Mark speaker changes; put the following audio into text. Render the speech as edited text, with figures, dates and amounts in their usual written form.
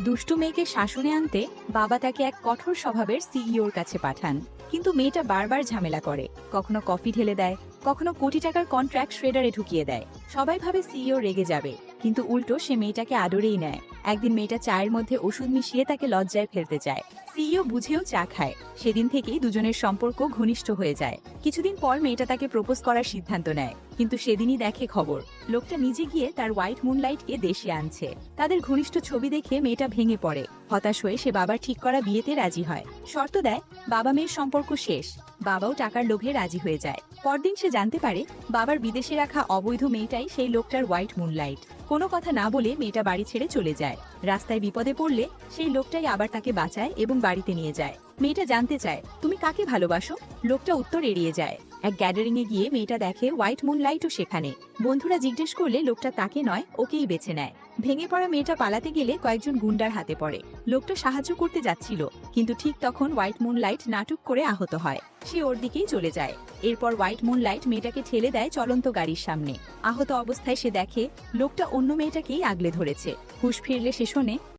Speaker 1: দুষ্টু মেয়েকে শাসনে আনতে বাবা তাকে এক কঠোর স্বভাবের সিইওর কাছে পাঠান। কিন্তু মেয়েটা বারবার ঝামেলা করে, কখনো কফি ঢেলে দেয়, কখনো কোটি টাকার কন্ট্রাক্ট শ্রেডারে ঢুকিয়ে দেয়। সবাই ভাবে সিইও রেগে যাবে, কিন্তু উল্টো সে মেয়েটাকে আদরেই নেয়। একদিন মেয়েটা চায়ের মধ্যে ওষুধ মিশিয়ে তাকে লজ্জায় ফেলতে চায়। সিইও বুঝেও চা খায়। সেদিন থেকেই দুজনের সম্পর্ক ঘনিষ্ঠ হয়ে যায়। কিছুদিন পর মেয়েটা তাকে প্রপোজ করার সিদ্ধান্ত নেয়, কিন্তু সেদিনই দেখে খবর লোকটা নিজে গিয়ে তার হোয়াইট মুনলাইটকে দেশে আনছে। তাদের ঘনিষ্ঠ ছবি দেখে মেয়েটা ভেঙে পড়ে। হতাশ হয়ে সে বাবার ঠিক করা বিয়েতে রাজি হয়। শর্ত দেয় বাবা মেয়ের সম্পর্ক শেষ। বাবাও টাকার লোভে রাজি হয়ে যায়। পরদিন সে জানতে পারে বাবার বিদেশে রাখা অবৈধ মেয়েটাই সেই লোকটার হোয়াইট মুনলাইট। কোনো কথা না বলে মেয়েটা বাড়ি ছেড়ে চলে যায়। রাস্তায় বিপদে পড়লে সেই লোকটাই আবার তাকে বাঁচায় এবং বাড়িতে নিয়ে যায়। মেয়েটা জানতে চায়, তুমি কাকে ভালোবাসো? লোকটা উত্তর এড়িয়ে যায়। এক গ্যাদারিং এ গিয়ে মেয়েটা দেখে হোয়াইট মুনলাইটও সেখানে। বন্ধুরা জিজ্ঞেস করলে লোকটা তাকে নয়, ওকেই বেছে নেয়। ভেঙে পড়া মেয়েটা পালাতে গেলে কয়েকজন গুন্ডার হাতে পড়ে। লোকটা সাহায্য করতে যাচ্ছিল, কিন্তু ঠিক তখন হোয়াইট মুনলাইট নাটক করে আহত হয়। সে ওর দিকেই চলে যায়। এরপর হোয়াইট মুনলাইট মেয়েটাকে ঠেলে দেয় চলন্ত গাড়ির সামনে। আহত অবস্থায় সে দেখে লোকটা অন্য মেয়েটাকেই আগলে ধরেছে। হুঁশ ফিরলে সে শোনে